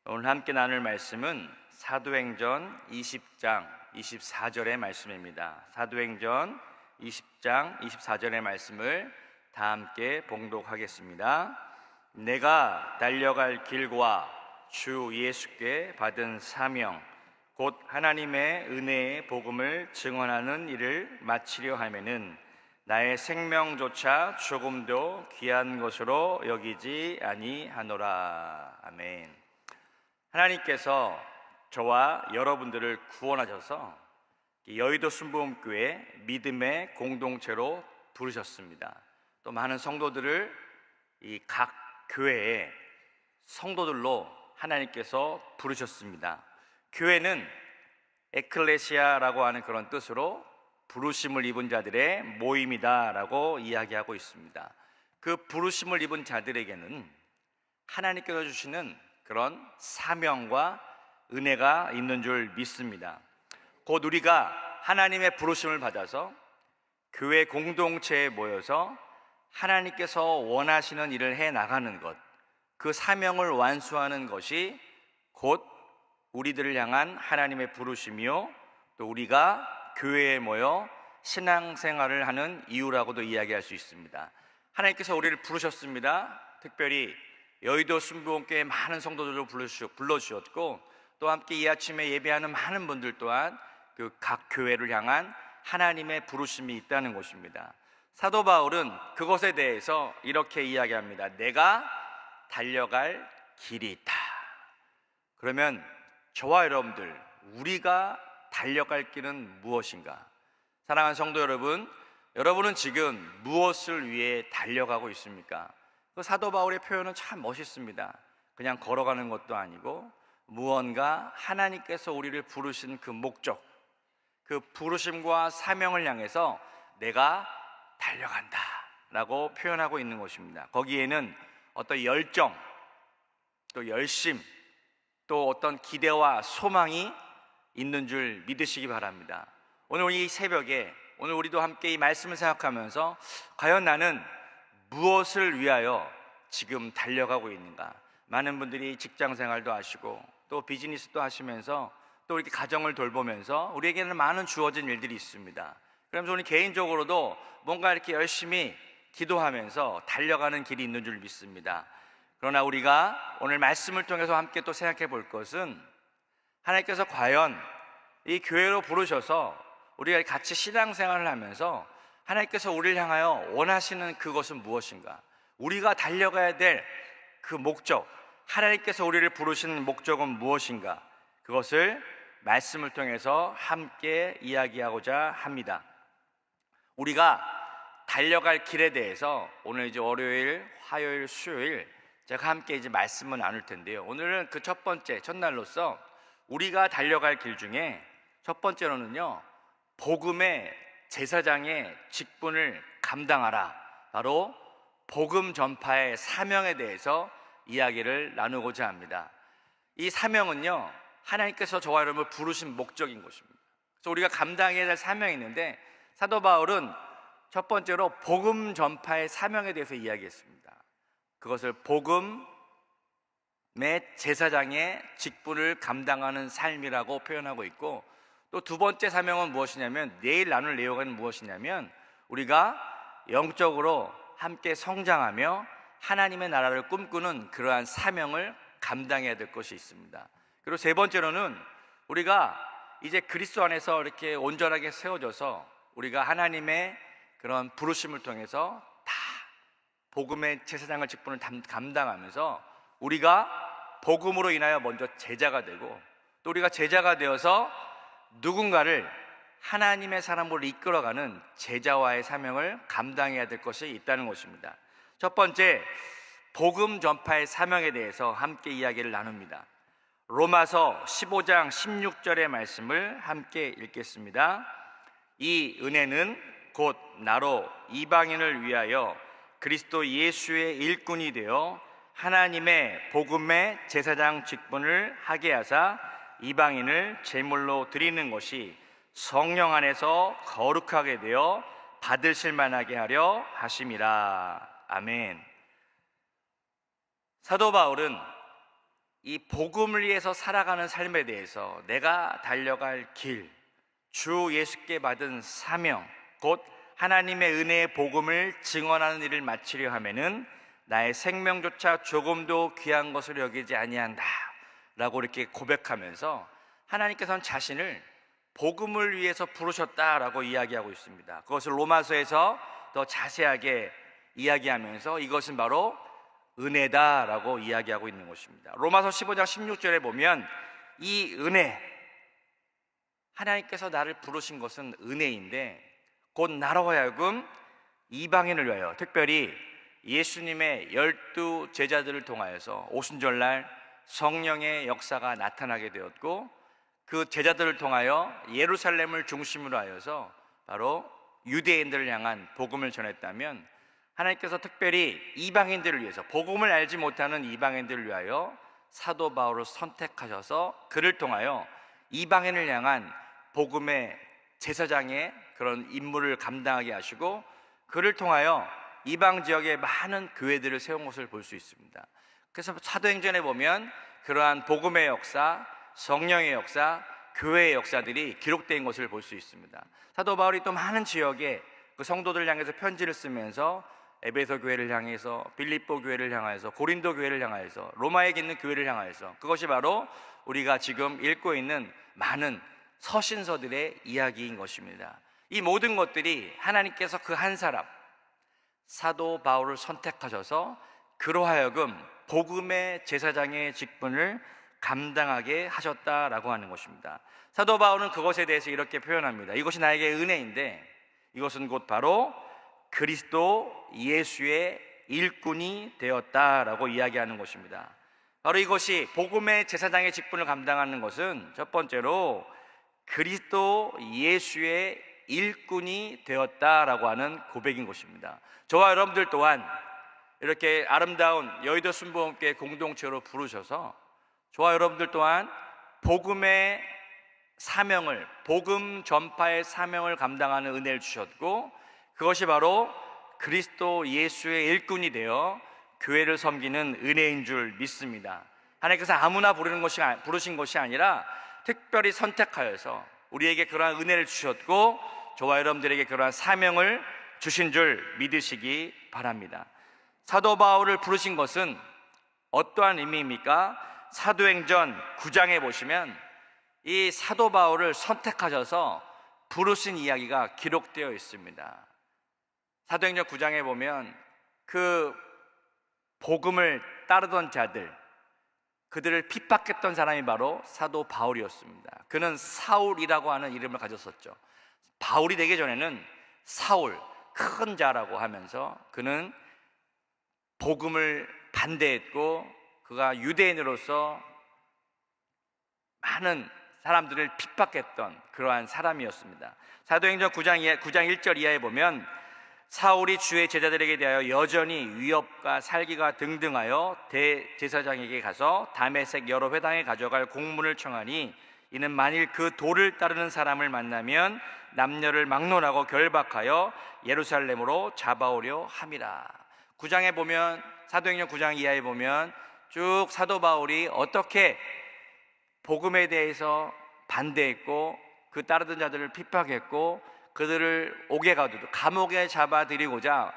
오늘 함께 나눌 말씀은 사도행전 20장 24절의 말씀입니다. 사도행전 20장 24절의 말씀을 다 함께 봉독하겠습니다. 내가 달려갈 길과 주 예수께 받은 사명 곧 하나님의 은혜의 복음을 증언하는 일을 마치려 하면은 나의 생명조차 조금도 귀한 것으로 여기지 아니하노라. 아멘. 하나님께서 저와 여러분들을 구원하셔서 여의도 순복음교회 믿음의 공동체로 부르셨습니다. 또 많은 성도들을 이 각 교회의 성도들로 하나님께서 부르셨습니다. 교회는 에클레시아라고 하는 그런 뜻으로 부르심을 입은 자들의 모임이다라고 이야기하고 있습니다. 그 부르심을 입은 자들에게는 하나님께서 주시는 그런 사명과 은혜가 있는 줄 믿습니다. 곧 우리가 하나님의 부르심을 받아서 교회 공동체에 모여서 하나님께서 원하시는 일을 해 나가는 것, 그 사명을 완수하는 것이 곧 우리들을 향한 하나님의 부르심이요, 또 우리가 교회에 모여 신앙생활을 하는 이유라고도 이야기할 수 있습니다. 하나님께서 우리를 부르셨습니다. 특별히 여의도 순복음교회 많은 성도들을 불러주셨고, 또 함께 이 아침에 예배하는 많은 분들 또한 그 각 교회를 향한 하나님의 부르심이 있다는 것입니다. 사도 바울은 그것에 대해서 이렇게 이야기합니다. 내가 달려갈 길이 있다. 그러면 저와 여러분들, 우리가 달려갈 길은 무엇인가? 사랑하는 성도 여러분, 여러분은 지금 무엇을 위해 달려가고 있습니까? 그 사도 바울의 표현은 참 멋있습니다. 그냥 걸어가는 것도 아니고 무언가 하나님께서 우리를 부르신 그 목적, 그 부르심과 사명을 향해서 내가 달려간다 라고 표현하고 있는 것입니다. 거기에는 어떤 열정, 또 열심, 또 어떤 기대와 소망이 있는 줄 믿으시기 바랍니다. 오늘 이 새벽에, 오늘 우리도 함께 이 말씀을 생각하면서 과연 나는 무엇을 위하여 지금 달려가고 있는가? 많은 분들이 직장생활도 하시고 또 비즈니스도 하시면서 또 이렇게 가정을 돌보면서 우리에게는 많은 주어진 일들이 있습니다. 그러면서 우리 개인적으로도 뭔가 이렇게 열심히 기도하면서 달려가는 길이 있는 줄 믿습니다. 그러나 우리가 오늘 말씀을 통해서 함께 또 생각해 볼 것은, 하나님께서 과연 이 교회로 부르셔서 우리가 같이 신앙생활을 하면서 하나님께서 우리를 향하여 원하시는 그것은 무엇인가? 우리가 달려가야 될 그 목적, 하나님께서 우리를 부르시는 목적은 무엇인가? 그것을 말씀을 통해서 함께 이야기하고자 합니다. 우리가 달려갈 길에 대해서 오늘 이제 월요일, 화요일, 수요일 제가 함께 이제 말씀을 나눌 텐데요. 오늘은 그 첫 번째, 첫날로서 우리가 달려갈 길 중에 첫 번째로는요, 복음의 제사장의 직분을 감당하라, 바로 복음 전파의 사명에 대해서 이야기를 나누고자 합니다. 이 사명은요, 하나님께서 저와 여러분을 부르신 목적인 것입니다. 그래서 우리가 감당해야 될 사명이 있는데, 사도 바울은 첫 번째로 복음 전파의 사명에 대해서 이야기했습니다. 그것을 복음의 제사장의 직분을 감당하는 삶이라고 표현하고 있고, 또 두 번째 사명은 무엇이냐면, 내일 나눌 내용은 무엇이냐면, 우리가 영적으로 함께 성장하며 하나님의 나라를 꿈꾸는 그러한 사명을 감당해야 될 것이 있습니다. 그리고 세 번째로는 우리가 이제 그리스도 안에서 이렇게 온전하게 세워져서 우리가 하나님의 그런 부르심을 통해서 다 복음의 제사장의 직분을 감당하면서 우리가 복음으로 인하여 먼저 제자가 되고, 또 우리가 제자가 되어서 누군가를 하나님의 사람으로 이끌어가는 제자와의 사명을 감당해야 될 것이 있다는 것입니다. 첫 번째, 복음 전파의 사명에 대해서 함께 이야기를 나눕니다. 로마서 15장 16절의 말씀을 함께 읽겠습니다. 이 은혜는 곧 나로 이방인을 위하여 그리스도 예수의 일꾼이 되어 하나님의 복음의 제사장 직분을 하게 하사 이방인을 제물로 드리는 것이 성령 안에서 거룩하게 되어 받으실 만하게 하려 하심이라. 아멘. 사도 바울은 이 복음을 위해서 살아가는 삶에 대해서 내가 달려갈 길, 주 예수께 받은 사명, 곧 하나님의 은혜의 복음을 증언하는 일을 마치려 하면은 나의 생명조차 조금도 귀한 것으로 여기지 아니한다 라고 이렇게 고백하면서 하나님께서는 자신을 복음을 위해서 부르셨다라고 이야기하고 있습니다. 그것을 로마서에서 더 자세하게 이야기하면서 이것은 바로 은혜다라고 이야기하고 있는 것입니다. 로마서 15장 16절에 보면 이 은혜, 하나님께서 나를 부르신 것은 은혜인데 곧 나로 하여금 이방인을 위하여, 특별히 예수님의 12 제자들을 통하여서 오순절날 성령의 역사가 나타나게 되었고, 그 제자들을 통하여 예루살렘을 중심으로 하여서 바로 유대인들을 향한 복음을 전했다면, 하나님께서 특별히 이방인들을 위해서, 복음을 알지 못하는 이방인들을 위하여 사도 바울을 선택하셔서 그를 통하여 이방인을 향한 복음의 제사장의 그런 임무를 감당하게 하시고, 그를 통하여 이방 지역에 많은 교회들을 세운 것을 볼 수 있습니다. 그래서 사도행전에 보면 그러한 복음의 역사, 성령의 역사, 교회의 역사들이 기록된 것을 볼 수 있습니다. 사도 바울이 또 많은 지역에 그 성도들 향해서 편지를 쓰면서 에베소 교회를 향해서, 빌립보 교회를 향해서, 고린도 교회를 향해서, 로마에 있는 교회를 향해서, 그것이 바로 우리가 지금 읽고 있는 많은 서신서들의 이야기인 것입니다. 이 모든 것들이 하나님께서 그 한 사람 사도 바울을 선택하셔서 그로 하여금 복음의 제사장의 직분을 감당하게 하셨다라고 하는 것입니다. 사도 바울은 그것에 대해서 이렇게 표현합니다. 이것이 나에게 은혜인데 이것은 곧 바로 그리스도 예수의 일꾼이 되었다라고 이야기하는 것입니다. 바로 이것이 복음의 제사장의 직분을 감당하는 것은 첫 번째로 그리스도 예수의 일꾼이 되었다라고 하는 고백인 것입니다. 저와 여러분들 또한 이렇게 아름다운 여의도 순복음교회 공동체로 부르셔서 저와 여러분들 또한 복음의 사명을, 복음 전파의 사명을 감당하는 은혜를 주셨고, 그것이 바로 그리스도 예수의 일꾼이 되어 교회를 섬기는 은혜인 줄 믿습니다. 하나님께서 아무나 부르신 것이 아니라 특별히 선택하여서 우리에게 그러한 은혜를 주셨고, 저와 여러분들에게 그러한 사명을 주신 줄 믿으시기 바랍니다. 사도 바울을 부르신 것은 어떠한 의미입니까? 사도행전 9장에 보시면 이 사도 바울을 선택하셔서 부르신 이야기가 기록되어 있습니다. 사도행전 9장에 보면 그 복음을 따르던 자들, 그들을 핍박했던 사람이 바로 사도 바울이었습니다. 그는 사울이라고 하는 이름을 가졌었죠. 바울이 되기 전에는 사울, 큰 자라고 하면서 그는 복음을 반대했고, 그가 유대인으로서 많은 사람들을 핍박했던 그러한 사람이었습니다. 사도행전 9장 1절 이하에 보면 사울이 주의 제자들에게 대하여 여전히 위협과 살기가 등등하여 대제사장에게 가서 다메섹 여러 회당에 가져갈 공문을 청하니, 이는 만일 그 도를 따르는 사람을 만나면 남녀를 막론하고 결박하여 예루살렘으로 잡아오려 함이라. 9장에 보면, 사도행전 9장 이하에 보면 쭉 사도 바울이 어떻게 복음에 대해서 반대했고 그 따르던 자들을 핍박했고 그들을 옥에 가두고 감옥에 잡아들이고자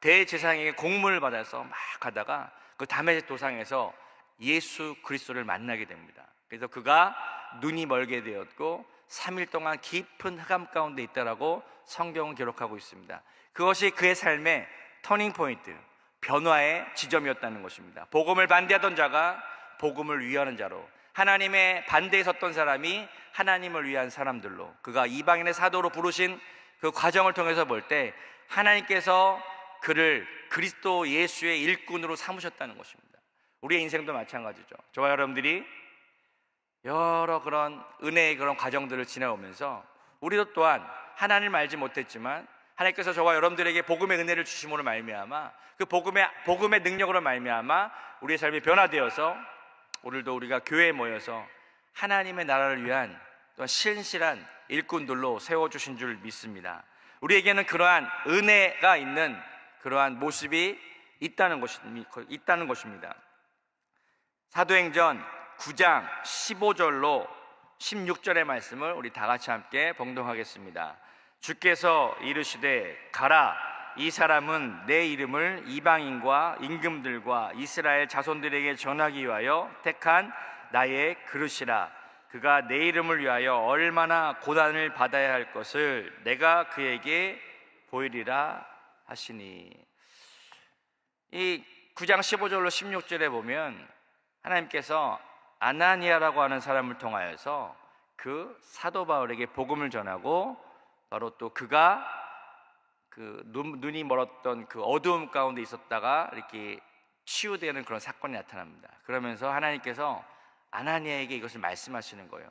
대제사장에게 공문을 받아서 막 가다가 그 다메섹 도상에서 예수 그리스도를 만나게 됩니다. 그래서 그가 눈이 멀게 되었고 3일 동안 깊은 흑암 가운데 있다라고 성경은 기록하고 있습니다. 그것이 그의 삶의 터닝 포인트, 변화의 지점이었다는 것입니다. 복음을 반대하던 자가 복음을 위하는 자로, 하나님의 반대에 섰던 사람이 하나님을 위한 사람들로, 그가 이방인의 사도로 부르신 그 과정을 통해서 볼 때 하나님께서 그를 그리스도 예수의 일꾼으로 삼으셨다는 것입니다. 우리의 인생도 마찬가지죠. 저와 여러분들이 여러 그런 은혜의 그런 과정들을 지나오면서 우리도 또한 하나님을 알지 못했지만 하나님께서 저와 여러분들에게 복음의 은혜를 주심으로 말미암아 그 복음의 능력으로 말미암아 우리의 삶이 변화되어서 오늘도 우리가 교회에 모여서 하나님의 나라를 위한 또한 신실한 일꾼들로 세워주신 줄 믿습니다. 우리에게는 그러한 은혜가 있는 그러한 모습이 있다는 것입니다. 사도행전 9장 15절로 16절의 말씀을 우리 다 같이 함께 봉독하겠습니다. 주께서 이르시되 가라, 이 사람은 내 이름을 이방인과 임금들과 이스라엘 자손들에게 전하기 위하여 택한 나의 그릇이라. 그가 내 이름을 위하여 얼마나 고난을 받아야 할 것을 내가 그에게 보이리라 하시니. 이 9장 15절로 16절에 보면 하나님께서 아나니아라고 하는 사람을 통하여서 그 사도 바울에게 복음을 전하고, 바로 또 그가 그 눈이 멀었던 그 어두움 가운데 있었다가 이렇게 치유되는 그런 사건이 나타납니다. 그러면서 하나님께서 아나니아에게 이것을 말씀하시는 거예요.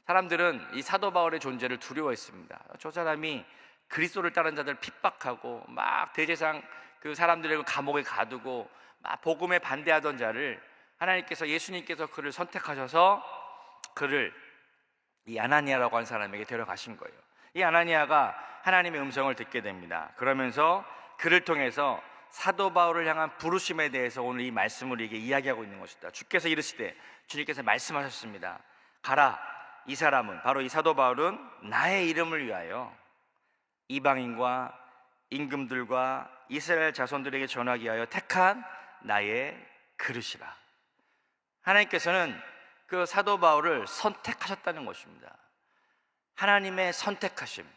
사람들은 이 사도 바울의 존재를 두려워했습니다. 저 사람이 그리스도를 따르는 자들을 핍박하고 막 대제사장 그 사람들을 감옥에 가두고 막 복음에 반대하던 자를 하나님께서, 예수님께서 그를 선택하셔서 그를 이 아나니아라고 하는 사람에게 데려가신 거예요. 이 아나니아가 하나님의 음성을 듣게 됩니다. 그러면서 그를 통해서 사도 바울을 향한 부르심에 대해서 오늘 이 말씀을 이게 이야기하고 있는 것이다. 주께서 이르시되, 주님께서 말씀하셨습니다. 가라, 이 사람은, 바로 이 사도 바울은 나의 이름을 위하여 이방인과 임금들과 이스라엘 자손들에게 전하기 위하여 택한 나의 그릇이라. 하나님께서는 그 사도 바울을 선택하셨다는 것입니다. 하나님의 선택하심,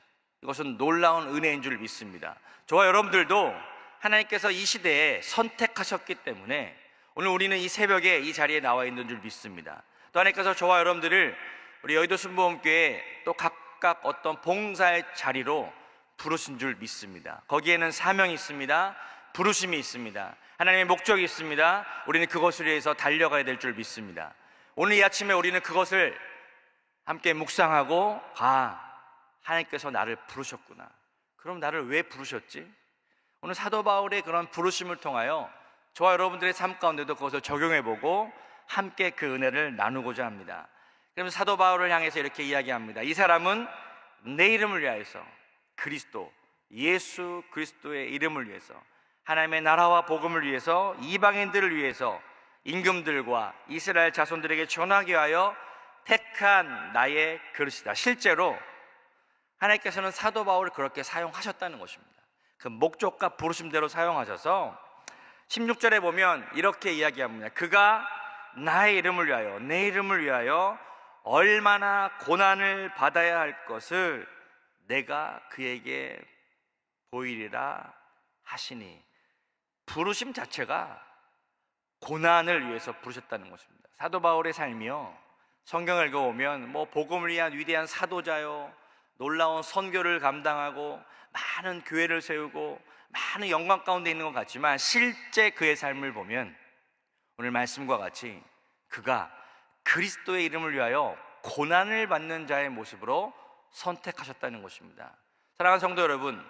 이것은 놀라운 은혜인 줄 믿습니다. 저와 여러분들도 하나님께서 이 시대에 선택하셨기 때문에 오늘 우리는 이 새벽에 이 자리에 나와 있는 줄 믿습니다. 또 하나님께서 저와 여러분들을 우리 여의도 순복음교회 또 각각 어떤 봉사의 자리로 부르신 줄 믿습니다. 거기에는 사명이 있습니다. 부르심이 있습니다. 하나님의 목적이 있습니다. 우리는 그것을 위해서 달려가야 될 줄 믿습니다. 오늘 이 아침에 우리는 그것을 함께 묵상하고, 하나님께서 나를 부르셨구나. 그럼 나를 왜 부르셨지? 오늘 사도 바울의 그런 부르심을 통하여 저와 여러분들의 삶 가운데도 그것을 적용해보고 함께 그 은혜를 나누고자 합니다. 그러면서 사도 바울을 향해서 이렇게 이야기합니다. 이 사람은 내 이름을 위하여서, 그리스도, 예수 그리스도의 이름을 위해서, 하나님의 나라와 복음을 위해서, 이방인들을 위해서, 임금들과 이스라엘 자손들에게 전하기 위하여 택한 나의 그릇이다. 실제로 하나님께서는 사도 바울을 그렇게 사용하셨다는 것입니다. 그 목적과 부르심대로 사용하셔서 16절에 보면 이렇게 이야기합니다. 그가 나의 이름을 위하여, 내 이름을 위하여 얼마나 고난을 받아야 할 것을 내가 그에게 보이리라 하시니. 부르심 자체가 고난을 위해서 부르셨다는 것입니다. 사도 바울의 삶이요, 성경을 읽어보면 뭐 복음을 위한 위대한 사도자요, 놀라운 선교를 감당하고 많은 교회를 세우고 많은 영광 가운데 있는 것 같지만, 실제 그의 삶을 보면 오늘 말씀과 같이 그가 그리스도의 이름을 위하여 고난을 받는 자의 모습으로 선택하셨다는 것입니다. 사랑하는 성도 여러분,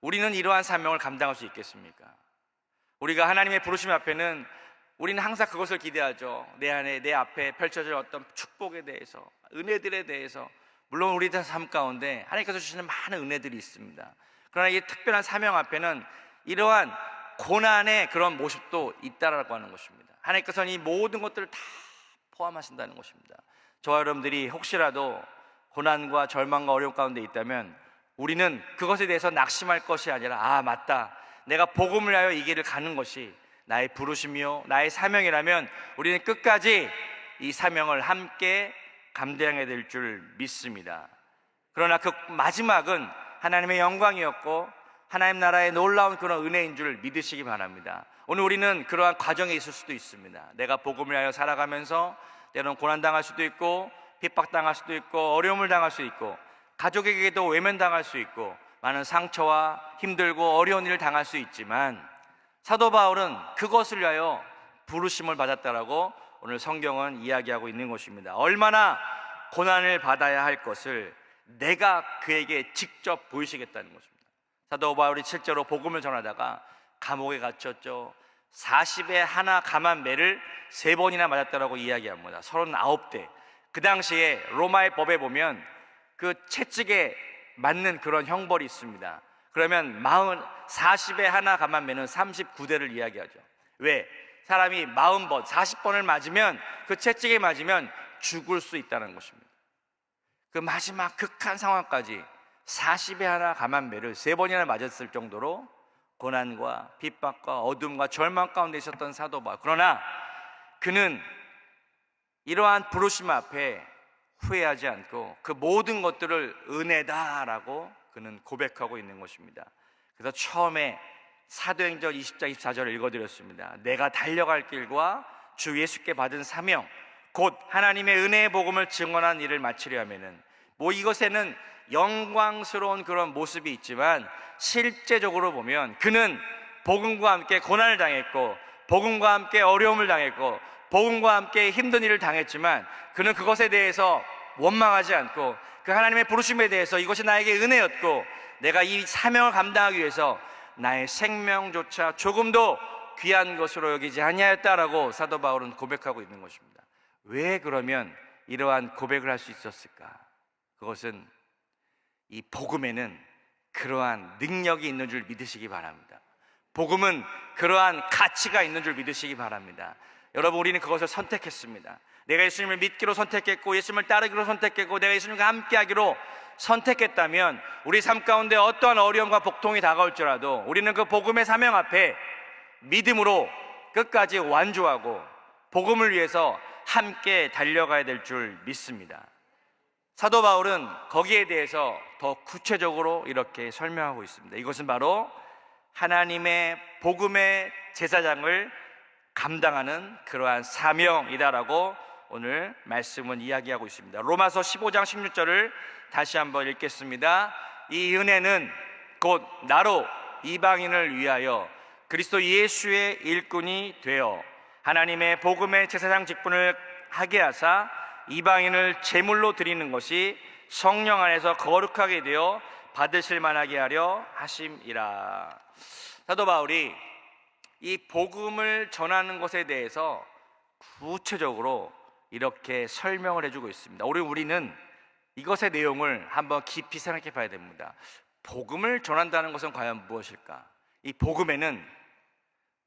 우리는 이러한 사명을 감당할 수 있겠습니까? 우리가 하나님의 부르심 앞에는 우리는 항상 그것을 기대하죠. 내 안에, 내 앞에 펼쳐질 어떤 축복에 대해서, 은혜들에 대해서. 물론 우리들 삶 가운데 하나님께서 주시는 많은 은혜들이 있습니다. 그러나 이 특별한 사명 앞에는 이러한 고난의 그런 모습도 있다라고 하는 것입니다. 하나님께서는 이 모든 것들을 다 포함하신다는 것입니다. 저와 여러분들이 혹시라도 고난과 절망과 어려움 가운데 있다면 우리는 그것에 대해서 낙심할 것이 아니라, 맞다, 내가 복음을 위하여 이 길을 가는 것이 나의 부르심이요, 나의 사명이라면 우리는 끝까지 이 사명을 함께 감당해야 될 줄 믿습니다. 그러나 그 마지막은 하나님의 영광이었고 하나님 나라의 놀라운 그런 은혜인 줄 믿으시기 바랍니다. 오늘 우리는 그러한 과정에 있을 수도 있습니다. 내가 복음을 위하여 살아가면서 때로는 고난당할 수도 있고, 핍박당할 수도 있고, 어려움을 당할 수 있고, 가족에게도 외면당할 수 있고, 많은 상처와 힘들고 어려운 일을 당할 수 있지만, 사도 바울은 그것을 위하여 부르심을 받았다라고 오늘 성경은 이야기하고 있는 것입니다. 얼마나 고난을 받아야 할 것을 내가 그에게 직접 보이시겠다는 것입니다. 사도 바울이 실제로 복음을 전하다가 감옥에 갇혔죠. 40에 하나 감한 매를 3번이나 맞았다라고 이야기합니다. 39대. 그 당시에 로마의 법에 보면 그 채찍에 맞는 그런 형벌이 있습니다. 그러면 40에 하나 감한 매는 39대를 이야기하죠. 왜? 사람이 40번, 40번을 맞으면, 그 채찍에 맞으면 죽을 수 있다는 것입니다. 그 마지막 극한 상황까지 40에 하나 감한매를 3번이나 맞았을 정도로 고난과 핍박과 어둠과 절망 가운데 있었던 사도 바울. 그러나 그는 이러한 부르심 앞에 후회하지 않고 그 모든 것들을 은혜다라고 그는 고백하고 있는 것입니다. 그래서 처음에 사도행전 20장 24절을 읽어드렸습니다. 내가 달려갈 길과 주 예수께 받은 사명, 곧 하나님의 은혜의 복음을 증언한 일을 마치려 하면은, 이것에는 영광스러운 그런 모습이 있지만 실제적으로 보면 그는 복음과 함께 고난을 당했고, 복음과 함께 어려움을 당했고, 복음과 함께 힘든 일을 당했지만 그는 그것에 대해서 원망하지 않고, 그 하나님의 부르심에 대해서 이것이 나에게 은혜였고 내가 이 사명을 감당하기 위해서 나의 생명조차 조금도 귀한 것으로 여기지 아니하였다라고 사도 바울은 고백하고 있는 것입니다. 왜 그러면 이러한 고백을 할 수 있었을까? 그것은 이 복음에는 그러한 능력이 있는 줄 믿으시기 바랍니다. 복음은 그러한 가치가 있는 줄 믿으시기 바랍니다. 여러분, 우리는 그것을 선택했습니다. 내가 예수님을 믿기로 선택했고, 예수님을 따르기로 선택했고, 내가 예수님과 함께하기로 선택했다면 우리 삶 가운데 어떠한 어려움과 복통이 다가올지라도 우리는 그 복음의 사명 앞에 믿음으로 끝까지 완주하고 복음을 위해서 함께 달려가야 될 줄 믿습니다. 사도 바울은 거기에 대해서 더 구체적으로 이렇게 설명하고 있습니다. 이것은 바로 하나님의 복음의 제사장을 감당하는 그러한 사명이다라고 오늘 말씀은 이야기하고 있습니다. 로마서 15장 16절을 다시 한번 읽겠습니다. 이 은혜는 곧 나로 이방인을 위하여 그리스도 예수의 일꾼이 되어 하나님의 복음의 제사장 직분을 하게 하사 이방인을 제물로 드리는 것이 성령 안에서 거룩하게 되어 받으실 만하게 하려 하심이라. 사도 바울이 이 복음을 전하는 것에 대해서 구체적으로 이렇게 설명을 해주고 있습니다. 우리는 이것의 내용을 한번 깊이 생각해 봐야 됩니다. 복음을 전한다는 것은 과연 무엇일까? 이 복음에는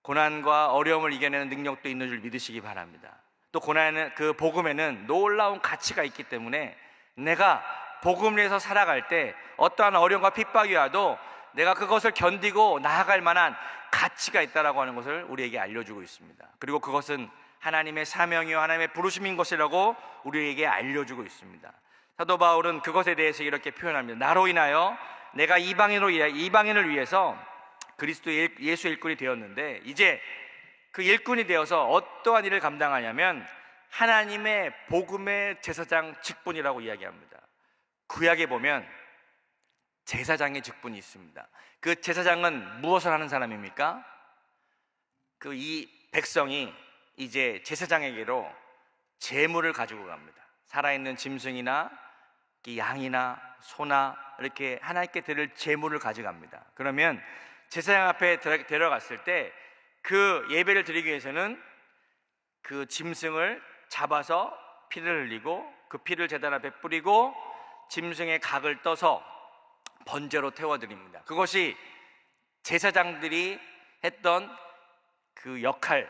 고난과 어려움을 이겨내는 능력도 있는 줄 믿으시기 바랍니다. 또 그 복음에는 놀라운 가치가 있기 때문에 내가 복음을 위해서 살아갈 때 어떠한 어려움과 핍박이 와도 내가 그것을 견디고 나아갈 만한 가치가 있다라고 하는 것을 우리에게 알려주고 있습니다. 그리고 그것은 하나님의 사명이요 하나님의 부르심인 것이라고 우리에게 알려주고 있습니다. 사도 바울은 그것에 대해서 이렇게 표현합니다. 나로 인하여 내가 이방인을 위해서 그리스도 예수 일꾼이 되었는데, 이제 그 일꾼이 되어서 어떠한 일을 감당하냐면 하나님의 복음의 제사장 직분이라고 이야기합니다. 구약에 보면 제사장의 직분이 있습니다. 그 제사장은 무엇을 하는 사람입니까? 이 백성이 이제 제사장에게로 제물을 가지고 갑니다. 살아있는 짐승이나 양이나 소나 이렇게 하나님께 드릴 제물을 가져갑니다. 그러면 제사장 앞에 데려갔을 때 그 예배를 드리기 위해서는 그 짐승을 잡아서 피를 흘리고 그 피를 제단 앞에 뿌리고 짐승의 각을 떠서 번제로 태워드립니다. 그것이 제사장들이 했던 그 역할,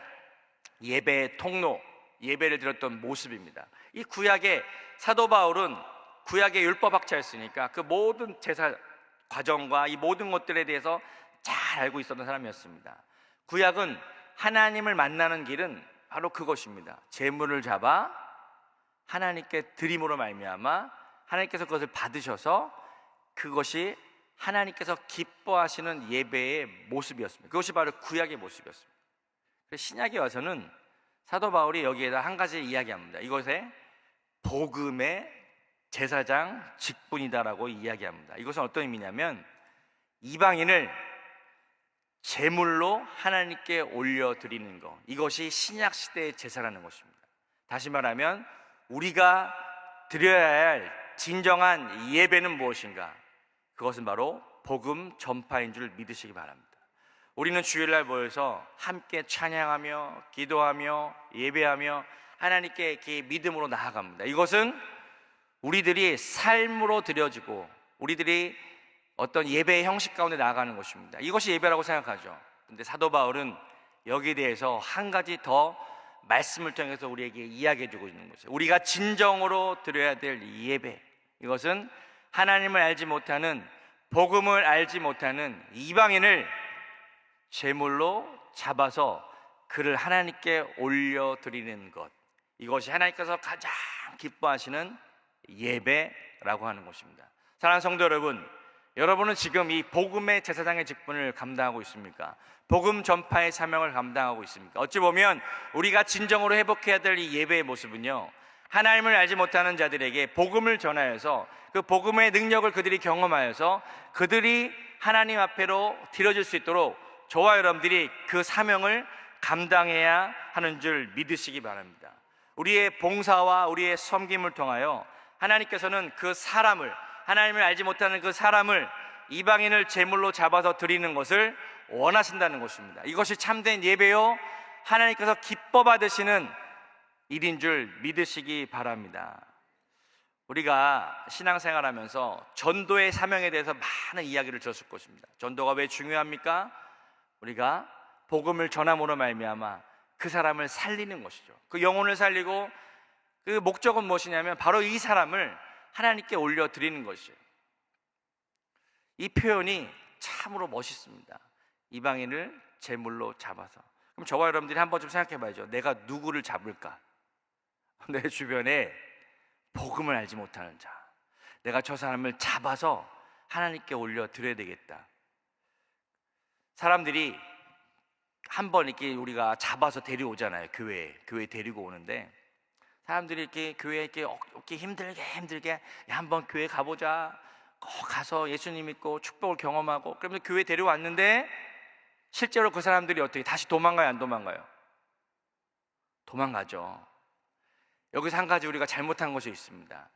예배의 통로, 예배를 드렸던 모습입니다. 이 구약의 사도 바울은 구약의 율법학자였으니까 그 모든 제사 과정과 이 모든 것들에 대해서 잘 알고 있었던 사람이었습니다. 구약은 하나님을 만나는 길은 바로 그것입니다. 제물을 잡아 하나님께 드림으로 말미암아 하나님께서 그것을 받으셔서 그것이 하나님께서 기뻐하시는 예배의 모습이었습니다. 그것이 바로 구약의 모습이었습니다. 신약에 와서는 사도 바울이 여기에다 한 가지 이야기합니다. 이것에 복음의 제사장 직분이다라고 이야기합니다. 이것은 어떤 의미냐면 이방인을 제물로 하나님께 올려드리는 것, 이것이 신약시대의 제사라는 것입니다. 다시 말하면 우리가 드려야 할 진정한 예배는 무엇인가? 그것은 바로 복음 전파인 줄 믿으시기 바랍니다. 우리는 주일날 모여서 함께 찬양하며 기도하며 예배하며 하나님께 이렇게 믿음으로 나아갑니다. 이것은 우리들이 삶으로 드려지고 우리들이 어떤 예배의 형식 가운데 나아가는 것입니다. 이것이 예배라고 생각하죠. 근데 사도 바울은 여기에 대해서 한 가지 더 말씀을 통해서 우리에게 이야기해 주고 있는 거죠. 우리가 진정으로 드려야 될 예배, 이것은 하나님을 알지 못하는, 복음을 알지 못하는 이방인을 제물로 잡아서 그를 하나님께 올려드리는 것, 이것이 하나님께서 가장 기뻐하시는 예배라고 하는 것입니다. 사랑하는 성도 여러분, 여러분은 지금 이 복음의 제사장의 직분을 감당하고 있습니까? 복음 전파의 사명을 감당하고 있습니까? 어찌 보면 우리가 진정으로 회복해야 될 이 예배의 모습은요, 하나님을 알지 못하는 자들에게 복음을 전하여서 그 복음의 능력을 그들이 경험하여서 그들이 하나님 앞에로 드려질 수 있도록 저와 여러분들이 그 사명을 감당해야 하는 줄 믿으시기 바랍니다. 우리의 봉사와 우리의 섬김을 통하여 하나님께서는 그 사람을, 하나님을 알지 못하는 그 사람을, 이방인을 제물로 잡아서 드리는 것을 원하신다는 것입니다. 이것이 참된 예배요, 하나님께서 기뻐 받으시는 일인 줄 믿으시기 바랍니다. 우리가 신앙생활하면서 전도의 사명에 대해서 많은 이야기를 들었을 것입니다. 전도가 왜 중요합니까? 우리가 복음을 전함으로 말미암아 그 사람을 살리는 것이죠. 그 영혼을 살리고, 그 목적은 무엇이냐면 바로 이 사람을 하나님께 올려드리는 것이에요. 이 표현이 참으로 멋있습니다. 이방인을 제물로 잡아서. 그럼 저와 여러분들이 한번 좀 생각해 봐야죠. 내가 누구를 잡을까? 내 주변에 복음을 알지 못하는 자, 내가 저 사람을 잡아서 하나님께 올려드려야 되겠다. 사람들이 한번 이렇게 우리가 잡아서 데려오잖아요. 교회에 데리고 오는데, 사람들이 이렇게 교회에 이렇게 힘들게 야, 한번 교회 가보자, 가서 예수님 믿고 축복을 경험하고, 그러면서 교회 데려왔는데 실제로 그 사람들이 어떻게 다시 도망가요, 안 도망가요? 도망가죠. 여기서 한 가지 우리가 잘못한 것이 있습니다.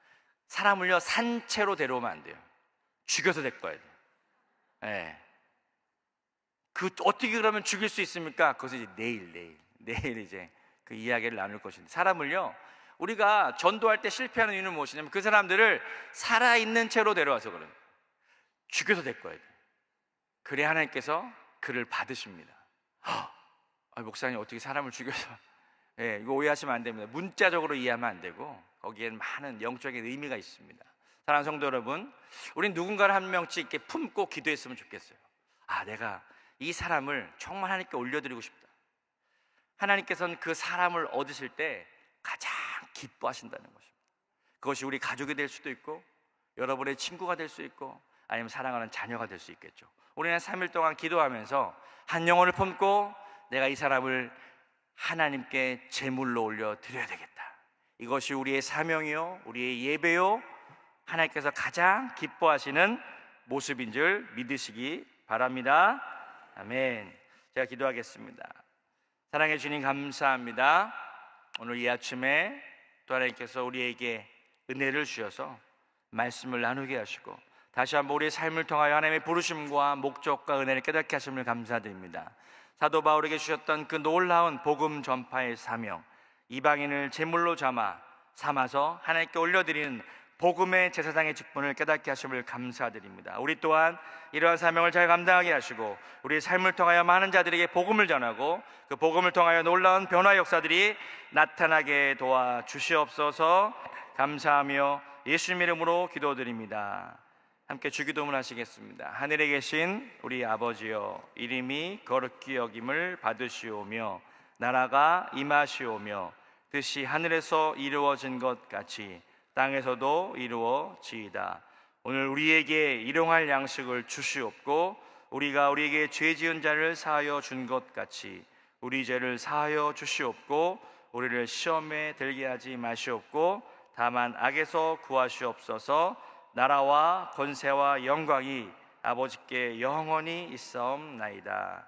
사람을요, 산채로 데려오면 안 돼요. 죽여서 데리고 와야 돼요. 네. 그 어떻게 그러면 죽일 수 있습니까? 그것을 이제 내일 이제 그 이야기를 나눌 것인데, 사람을요, 우리가 전도할 때 실패하는 이유는 무엇이냐면 그 사람들을 살아있는 채로 데려와서 그래요. 죽여서 데리고 와야 돼요. 그래야 하나님께서 그를 받으십니다. 목사님 어떻게 사람을 죽여서, 이거 오해하시면 안 됩니다. 문자적으로 이해하면 안 되고 거기에는 많은 영적인 의미가 있습니다. 사랑하는 성도 여러분, 우린 누군가를 한 명씩 이렇게 품고 기도했으면 좋겠어요. 내가 이 사람을 정말 하나님께 올려드리고 싶다. 하나님께서는 그 사람을 얻으실 때 가장 기뻐하신다는 것입니다. 그것이 우리 가족이 될 수도 있고, 여러분의 친구가 될 수 있고, 아니면 사랑하는 자녀가 될 수 있겠죠. 우리는 3일 동안 기도하면서 한 영혼을 품고 내가 이 사람을 하나님께 제물로 올려드려야 되겠다. 이것이 우리의 사명이요, 우리의 예배요, 하나님께서 가장 기뻐하시는 모습인 줄 믿으시기 바랍니다. 아멘. 제가 기도하겠습니다. 사랑해 주님 감사합니다. 오늘 이 아침에 또 하나님께서 우리에게 은혜를 주셔서 말씀을 나누게 하시고, 다시 한번 우리의 삶을 통하여 하나님의 부르심과 목적과 은혜를 깨닫게 하심을 감사드립니다. 사도 바울에게 주셨던 그 놀라운 복음 전파의 사명, 이방인을 제물로 삼아서 하나님께 올려드리는 복음의 제사장의 직분을 깨닫게 하심을 감사드립니다. 우리 또한 이러한 사명을 잘 감당하게 하시고, 우리의 삶을 통하여 많은 자들에게 복음을 전하고, 그 복음을 통하여 놀라운 변화 역사들이 나타나게 도와주시옵소서. 감사하며 예수님 이름으로 기도드립니다. 함께 주기도문 하시겠습니다. 하늘에 계신 우리 아버지여, 이름이 거룩히 여김을 받으시오며 나라가 임하시오며 뜻이 하늘에서 이루어진 것 같이 땅에서도 이루어지이다. 오늘 우리에게 일용할 양식을 주시옵고, 우리가 우리에게 죄 지은 자를 사하여 준 것 같이 우리 죄를 사하여 주시옵고, 우리를 시험에 들게 하지 마시옵고 다만 악에서 구하시옵소서. 나라와 권세와 영광이 아버지께 영원히 있사옵나이다.